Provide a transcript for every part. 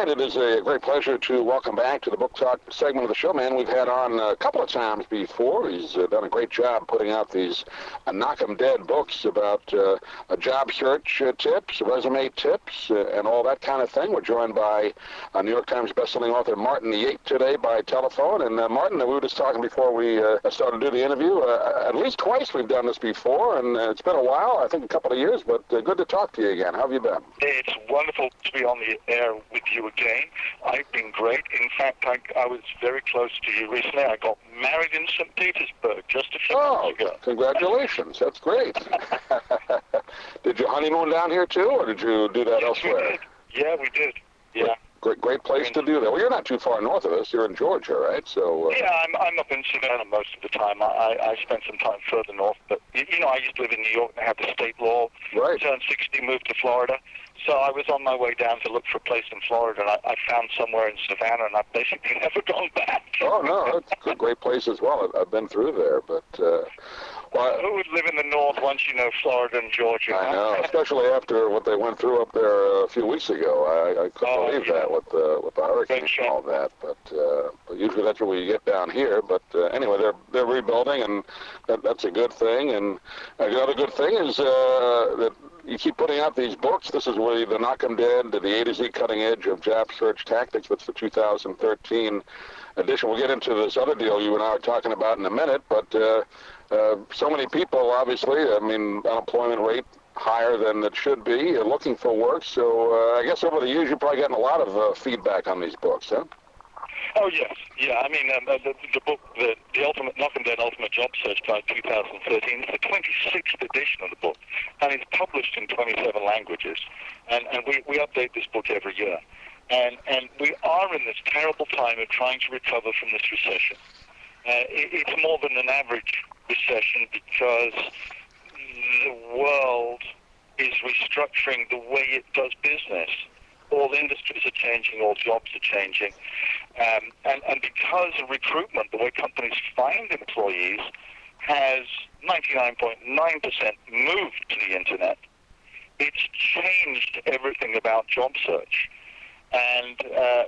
Brian, it is a great pleasure to welcome back to the Book Talk segment of the show, man. We've had on a couple of times before. He's done a great job putting out these knock 'em dead books about job search tips, resume tips, and all that kind of thing. We're joined by New York Times bestselling author Martin Yate today by telephone. And Martin, we were just talking before we started to do the interview. At least twice we've done this before, and it's been a while, I think a couple of years, but good to talk to you again. How have you been? It's wonderful to be on the air with you again. I've been great. In fact, I was very close to you recently. I got married in St. Petersburg just a few months ago. Congratulations. That's great. Did you honeymoon down here too, or did you do that elsewhere? We did. Yeah, we did. Yeah. Great place to do that. Well, you're not too far north of us. You're in Georgia, right? So. Yeah, I'm up in Savannah most of the time. I spent some time further north, but you know, I used to live in New York and have the state law. Right. Turned 60, moved to Florida. So I was on my way down to look for a place in Florida, and I found somewhere in Savannah, and I've basically never gone back. Oh, no, it's a great place as well. I've been through there, but... well, who would live in the north once you know Florida and Georgia? I know, especially after what they went through up there a few weeks ago. I couldn't believe that with the hurricanes and all that, but usually that's what we get down here. But anyway, they're rebuilding, and that's a good thing. And another good thing is that you keep putting out these books. This is where the Knock 'em Dead, the A to Z cutting edge of job search tactics. That's the 2013 edition. We'll get into this other deal you and I are talking about in a minute, but so many people, obviously, I mean, unemployment rate higher than it should be, looking for work. So I guess over the years you've probably gotten a lot of feedback on these books, huh? Oh, yes. Yeah, I mean, the book, the Ultimate Knock 'em Dead Ultimate Job Search Guide 2013, is the 26th edition of the book, and it's published in 27 languages. And we update this book every year. And we are in this terrible time of trying to recover from this recession. It's more than an average recession because the world is restructuring the way it does business. All industries are changing, all jobs are changing. And because of recruitment, the way companies find employees has 99.9% moved to the internet. It's changed everything about job search. And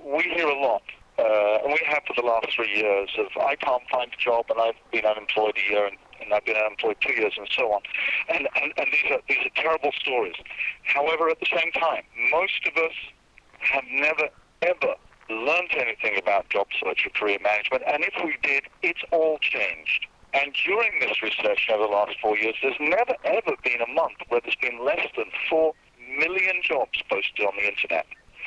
we hear a lot, and we have for the last 3 years, of I can't find a job and I've been unemployed a year and I've been unemployed 2 years and so on. And these are terrible stories. However, at the same time, most of us have never, ever learned anything about job search or career management, and if we did, it's all changed. And during this recession over the last 4 years, there's never, ever been a month where there's been less than 4 million jobs posted on the internet.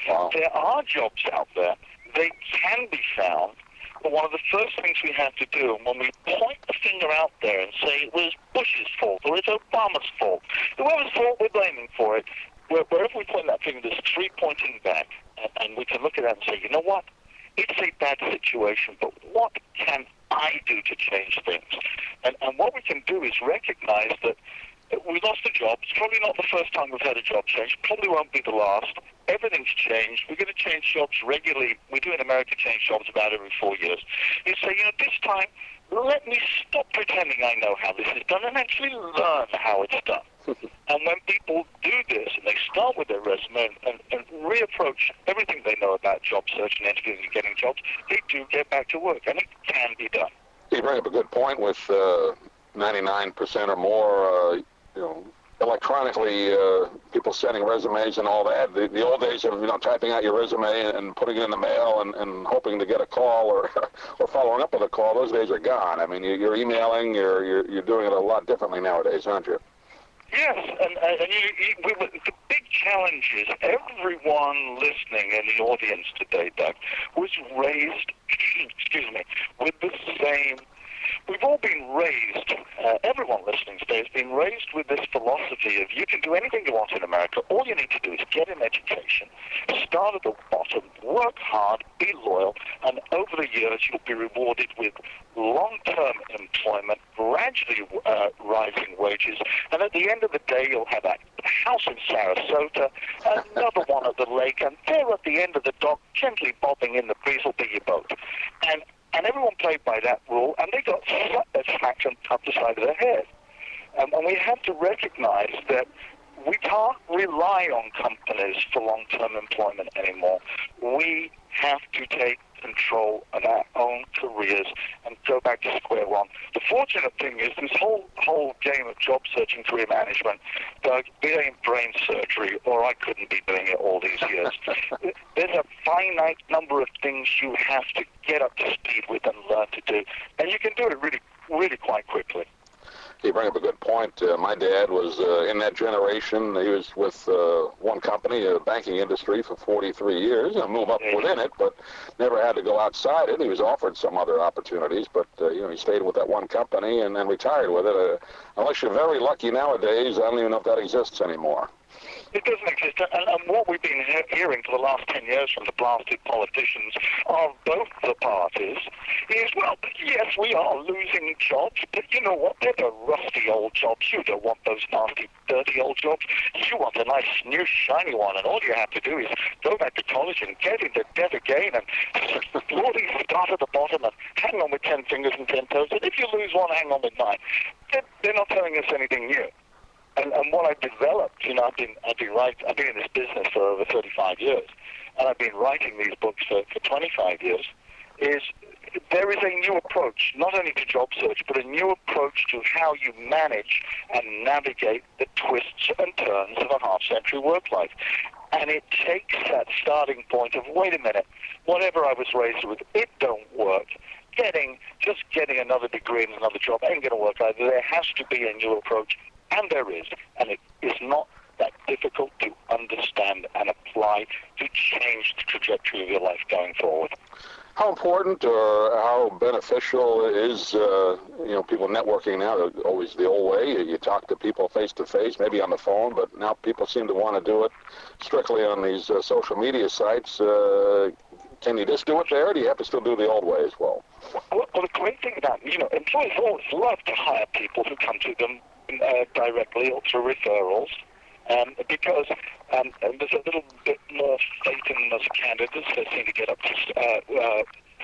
Wow. There are jobs out there. They can be found. But one of the first things we have to do, when we point the finger out there and say it was Bush's fault or it's Obama's fault, whoever's fault we're blaming for it, wherever we point that finger, there's 3 pointing back. And we can look at that and say, you know what? It's a bad situation, but what can I do to change things? And what we can do is recognize that we lost a job. It's probably not the first time we've had a job change. Probably won't be the last. Everything's changed. We're going to change jobs regularly. We do in America change jobs about every 4 years. You say, you know, this time, let me stop pretending I know how this is done and actually learn how it's done. And when people do this and they start with their resume and reapproach everything they know about job search and interviewing and getting jobs, they do get back to work, and it can be done. You bring up a good point with 99% or more, electronically, people sending resumes and all that. The old days of, typing out your resume and putting it in the mail and hoping to get a call or following up with a call, those days are gone. I mean, you're emailing, you're doing it a lot differently nowadays, aren't you? Yes, and the big challenge is everyone listening in the audience today, Doug, was raised, with the same. We've all been raised, everyone listening today has been raised with this philosophy of you can do anything you want in America. All you need to do is get an education, start at the bottom, work hard, be loyal, and over the years you'll be rewarded with long-term employment, gradually rising wages, and at the end of the day you'll have a house in Sarasota, another one at the lake, and there at the end of the dock, gently bobbing in the breeze will be your boat. And everyone played by that rule, and they got satisfaction up the side of their head. And we have to recognize that we can't rely on companies for long-term employment anymore. we have to take control of our own careers and go back to square one. The fortunate thing is this whole game of job search and career management, Doug, it ain't brain surgery, or I couldn't be doing it all these years. There's a finite number of things you have to get up to speed with and learn to do, and you can do it really, really quite quickly. You bring up a good point. My dad was in that generation. He was with one company, the banking industry, for 43 years. Move up within it, but never had to go outside it. He was offered some other opportunities, but he stayed with that one company and then retired with it. Unless you're very lucky nowadays, I don't even know if that exists anymore. It doesn't exist, and what we've been hearing for the last 10 years from the blasted politicians of both the parties is, well, yes, we are losing jobs, but you know what? They're the rusty old jobs. You don't want those nasty, dirty old jobs. You want a nice, new, shiny one, and all you have to do is go back to college and get into debt again and slowly start at the bottom and hang on with 10 fingers and 10 toes, and if you lose one, hang on with 9. They're not telling us anything new. And what I've developed, I've been in this business for over 35 years, and I've been writing these books for 25 years, is there is a new approach, not only to job search, but a new approach to how you manage and navigate the twists and turns of a half-century work life. And it takes that starting point of, wait a minute, whatever I was raised with, it don't work. Just getting another degree in another job ain't going to work either. There has to be a new approach. And there is, and it is not that difficult to understand and apply to change the trajectory of your life going forward. How important or how beneficial is, people networking now? Always the old way. You talk to people face to face, maybe on the phone, but now people seem to want to do it strictly on these social media sites. Can you just do it there, or do you have to still do the old way as well? Well, the great thing about, employers always love to hire people who come to them directly or through referrals, because there's a little bit more faith in those candidates. They seem to get up to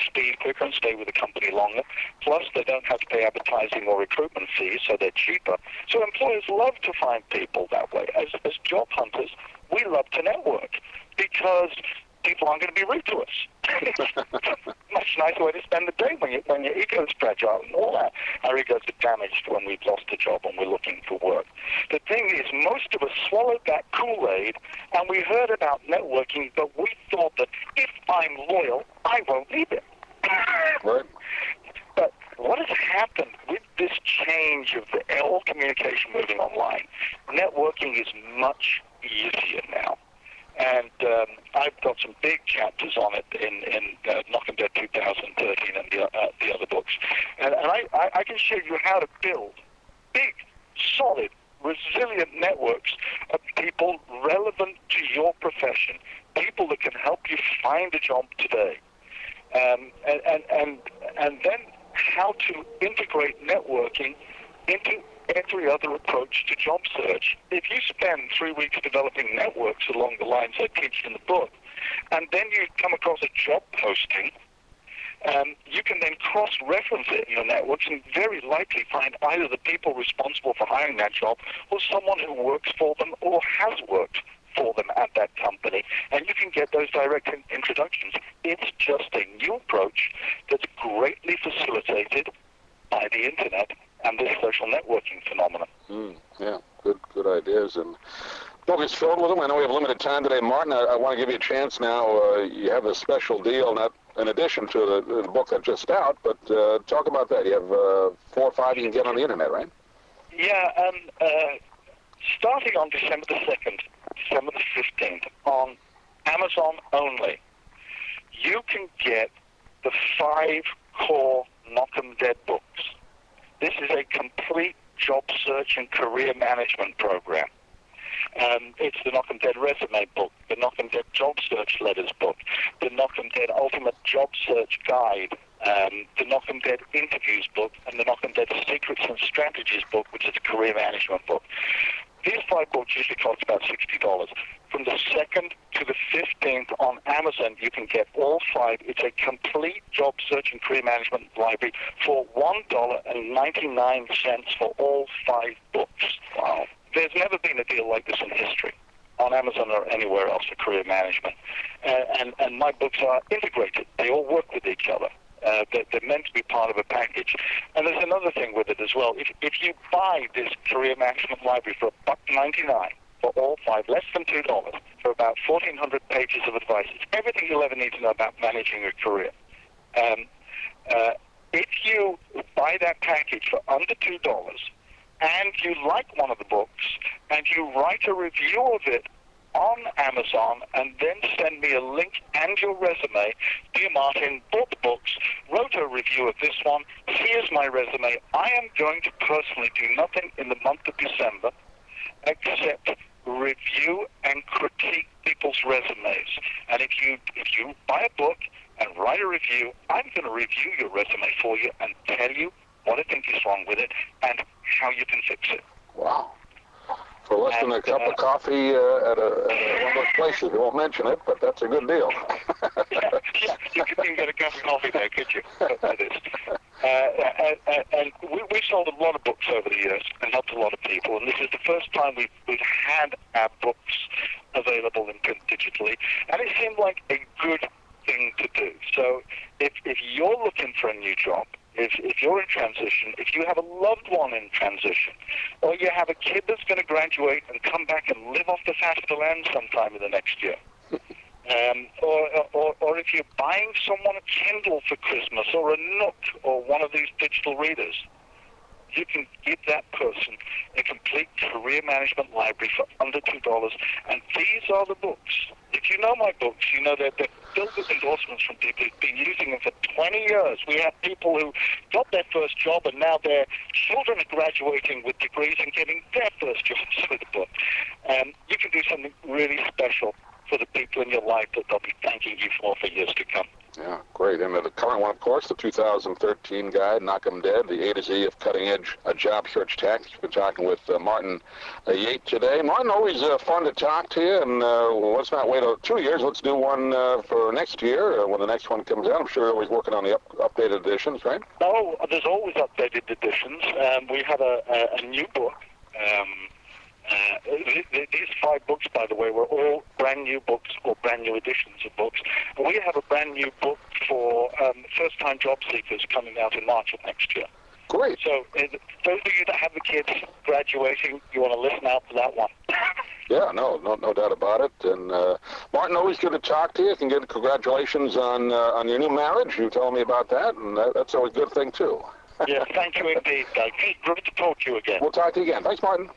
speed quicker and stay with the company longer. Plus, they don't have to pay advertising or recruitment fees, so they're cheaper. So employers love to find people that way. As job hunters, we love to network because people aren't going to be rude to us. Much nicer way to spend the day when your ego's fragile and all that. Our egos are damaged when we've lost a job and we're looking for work. The thing is, most of us swallowed that Kool-Aid and we heard about networking, but we thought that if I'm loyal, I won't need it. Right. But what has happened with this change of all communication moving online, networking is much easier now. And I've got some big chapters on it in Knock 'em Dead 2013 and the other books. And I can show you how to build big, solid, resilient networks of people relevant to your profession, people that can help you find a job today. And then how to integrate networking into every other approach to job search. If you spend 3 weeks developing networks along the lines I teach in the book, and then you come across a job posting, you can then cross-reference it in your networks and very likely find either the people responsible for hiring that job or someone who works for them or has worked for them at that company, and you can get those direct introductions. It's just a new approach that's greatly facilitated by the internet and this social networking phenomenon. Yeah, good ideas. And book is filled with them. I know we have limited time today, Martin. I want to give you a chance now. You have a special deal, not in addition to the book that's just out, but talk about that. You have 4 or 5 you can get on the internet, right? Yeah, starting on December the 2nd, December the 15th, on Amazon only, you can get the 5 core Knock 'em Dead books. This is a complete job search and career management program. It's the Knock 'em Dead resume book, the Knock 'em Dead job search letters book, the Knock 'em Dead ultimate job search guide, the Knock 'em Dead interviews book, and the Knock 'em Dead secrets and strategies book, which is a career management book. These 5 books usually cost about $60. From the 2nd to the 15th on Amazon, you can get all 5. It's a complete job search and career management library for $1.99 for all 5 books. Wow. There's never been a deal like this in history on Amazon or anywhere else for career management. And and my books are integrated. They all work with each other. They're meant to be part of a package. And there's another thing with it as well. If you buy this career management library for $1.99 for all 5, less than $2, for about 1,400 pages of advice, it's everything you'll ever need to know about managing a career. If you buy that package for under $2 and you like one of the books and you write a review of it on Amazon and then send me a link and your resume, dear Martin, bought the books, wrote a review of this one, here's my resume. I am going to personally do nothing in the month of December except review and critique people's resumes. And if you buy a book and write a review, I'm going to review your resume for you and tell you what I think is wrong with it and how you can fix it. Wow. For less than a cup of coffee at one of those places. We won't mention it, but that's a good deal. Yeah, you couldn't even get a cup of coffee there, could you? That is. And we've sold a lot of books over the years and helped a lot of people, and this is the first time we've had our books available in print digitally, and it seemed like a good thing to do. So if you're looking for a new job, if you're in transition, if you have a loved one in transition, or you have a kid that's going to graduate and come back and live off the face of the land sometime in the next year, or if you're buying someone a Kindle for Christmas or a Nook or one of these digital readers, you can give that person a complete career management library for under $2. And these are the books. If you know my books, you know they're filled with endorsements from people who've been using them for 20 years. We have people who got their first job and now their children are graduating with degrees and getting their first jobs with the book. You can do something really special for the people in your life that they'll be thanking you for years to come. Yeah, great. And the current one, of course, the 2013 guide, Knock 'em Dead, the A to Z of cutting-edge job search tactics. We've been talking with Martin Yate today. Martin, always fun to talk to you, and let's not wait 2 years. Let's do one for next year when the next one comes out. I'm sure you're always working on the updated editions, right? Oh, there's always updated editions. We have a new book. These 5 books, by the way, were all brand new books or brand new editions of books. And we have a brand new book for first-time job seekers coming out in March of next year. Great. So those of you that have the kids graduating, you want to listen out for that one. Yeah, no doubt about it. And Martin, always good to talk to you. Congratulations on your new marriage. You told me about that, and that's always a good thing, too. Yeah, thank you indeed, Doug. Great to talk to you again. We'll talk to you again. Thanks, Martin.